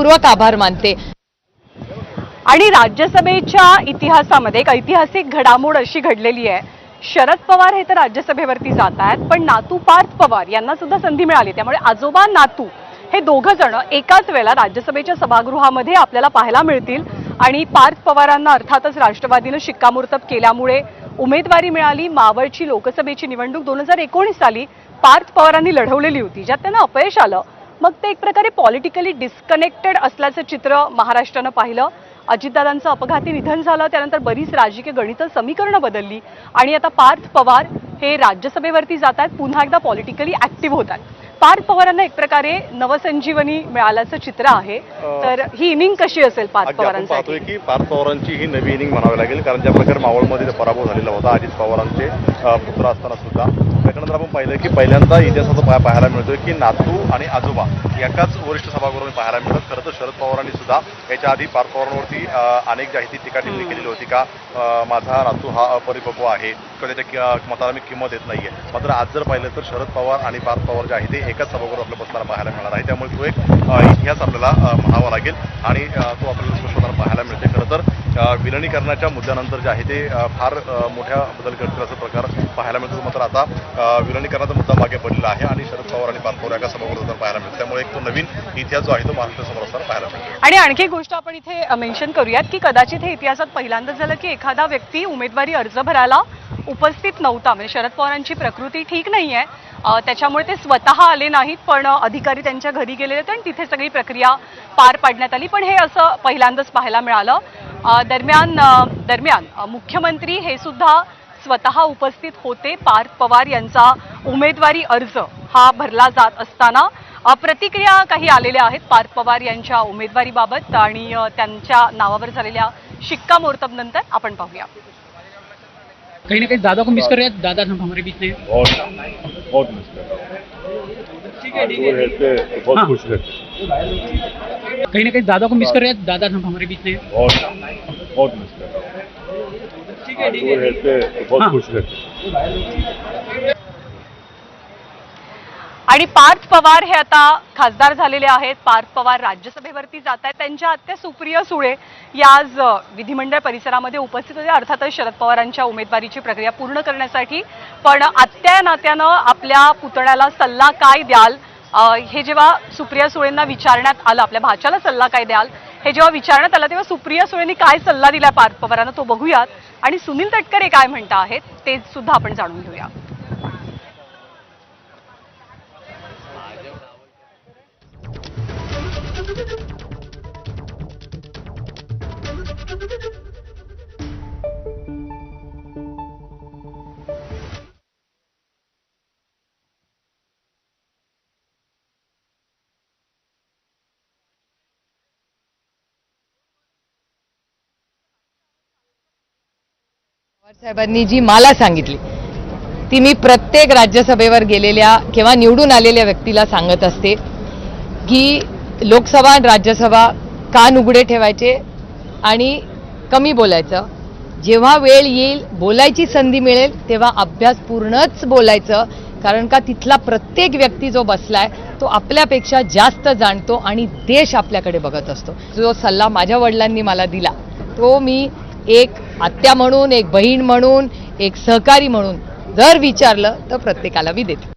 मनपूर्वक आभार मानते। आणि राज्यसभेच्या इतिहासामध्ये एक ऐतिहासिक घडामोड अशी घडलेली आहे, शरद पवार हे तर राज्यसभेवरती जात आहेत, पण नातू पार्थ पवार यांना सुद्धा संधी मिळाली। त्यामुळे आजोबा नातू हे दोघं जण एकाच वेळेला राज्यसभेच्या सभागृहामध्ये आपल्याला पाहायला मिळतील। आणि पार्थ पवारांना अर्थातच राष्ट्रवादीनं शिक्कामोर्तब केल्यामुळे उमेदवारी मिळाली। मावळची लोकसभेची निवडणूक 2019 साली पार्थ पवारांनी लढवलेली होती, ज्यात त्यांना अपयश आलं। मग ते एक प्रकारे पॉलिटिकली डिस्कनेक्टेड असल्याचं चित्र महाराष्ट्रानं पाहिलं। अजितदादांचं अपघाती निधन झालं, त्यानंतर बरीच राजकीय गणित समीकरणं बदलली आणि आता पार्थ पवार हे राज्यसभेवरती जात आहेत, पुन्हा एकदा पॉलिटिकली ऍक्टिव्ह होत आहेत। पार्थ पवारांना एक प्रकारे नवसंजीवनी मिळाल्याचं चित्र आहे। तर ही इनिंग कशी असेल पार्थ पवारांसाठी? पाहतोय की पार्थ पवारांची ही नवी इनिंग म्हणावी लागेल, कारण ज्या प्रकारे मावळमध्ये पराभव झालेला होता अजित पवारांचे पुत्र असताना सुद्धा, त्यानंतर आपण पाहिलं की पहिल्यांदा इतिहासात पाहायला मिळतोय की नातू आणि आजोबा एकाच वरिष्ठ सभागृहामध्ये पाहायला मिळतात। खरं तर शरद पवारांनी सुद्धा याच्या आधी पार्थ पवारांवरती अनेक ज्या ती टीका टिप्पणी केलेली होती का माझा नातू हा अपरिपक्व आहे किंवा त्याच्या मताला मी किंमत देत नाहीये। मात्र आज जर पाहिलं तर शरद पवार आणि पार्थ पवार जे आहे ते एकाच सभागृहात आपल्याला बसताना पाहायला मिळणार आहे। त्यामुळे तो एक इतिहास आपल्याला म्हणावा लागेल आणि तो आपल्याला स्पष्ट पाहायला मिळते। खरं तर विलिनीकरणाच्या मुद्द्यानंतर जे आहे ते फार मोठ्या बदल करतील असा प्रकार पाहायला मिळतो। मात्र आता विलिनीकरणाचा मुद्दा मागे पडलेला आहे आणि शरद पवार आणि पार्थ पवार एका सभागृहात पाहायला मिळतो। त्यामुळे एक तो नवीन इतिहास जो आहे तो महाराष्ट्रासमोर असताना पाहायला मिळतो। आणि आणखी एक गोष्ट आपण इथे मेन्शन करूयात की कदाचित हे इतिहासात पहिल्यांदाच झालं की एखादा व्यक्ती उमेदवारी अर्ज भरायला उपस्थित नव्हता। म्हणजे शरद पवारांची प्रकृती ठीक नाहीये, त्याच्यामुळे ते स्वतः आले नाहीत, पण अधिकारी त्यांच्या घरी गेलेले होते आणि तिथे सगळी प्रक्रिया पार पाडण्यात आली। पण हे असं पहिल्यांदाच पाहायला मिळालं। दरम्यान मुख्यमंत्री हे सुद्धा स्वतः उपस्थित होते। पार्थ पवार यांचा उमेदवारी अर्ज हा भरला जात असताना प्रतिक्रिया काही आलेल्या आहेत पार्थ पवार यांच्या उमेदवारीबाबत आणि त्यांच्या नावावर झालेल्या शिक्कामोर्तब नंतर आपण पाहूया। कहीं ना कहीं दादा को मिस कर रहे हैं, दादा हम हमारे बीच में बहुत मिस कर रहे हैं। ठीक है बहुत खुश रहते। कहीं ना कहीं दादा को मिस कर रहे हैं, दादा हम हमारे बीच में बहुत मिस कर रहे हैं। ठीक है बहुत खुश रहते। आणि पार्थ पवार हे आता खासदार झालेले आहेत। पार्थ पवार राज्यसभेवरती जात आहेत। त्यांच्या आत्या सुप्रिया सुळे या आज विधिमंडळ परिसरामध्ये उपस्थित होत्या, अर्थातच शरद पवारांच्या उमेदवारीची प्रक्रिया पूर्ण करण्यासाठी। पण आत्या नात्यानं आपल्या पुतण्याला सल्ला काय द्याल हे जेव्हा सुप्रिया सुळेंना विचारण्यात आलं, आपल्या भाच्याला सल्ला काय द्याल हे जेव्हा विचारण्यात आलं, तेव्हा सुप्रिया सुळेंनी काय सल्ला दिलाय पार्थ पवारांना तो बघूयात आणि सुनील तटकरे काय म्हणता आहेत ते सुद्धा आपण जाणून घेऊया। पवार साहेबांनी जी मला सांगितली ती मी प्रत्येक राज्यसभेवर गेलेल्या किंवा निवडून आलेल्या व्यक्तीला सांगत असते की लोकसभा आणि राज्यसभा कान उघडे ठेवायचे आणि कमी बोलायचं। जेव्हा वेळ येईल बोलायची संधी मिळेल तेव्हा अभ्यासपूर्णच बोलायचं, कारण का तिथला प्रत्येक व्यक्ती जो बसलाय तो आपल्यापेक्षा जास्त जाणतो आणि देश आपल्याकडे बघत असतो। जो सल्ला माझ्या वडिलांनी मला दिला तो मी एक आत्या म्हणून, एक बहीण म्हणून, एक सहकारी म्हणून जर विचारलं तर प्रत्येकाला मी देते।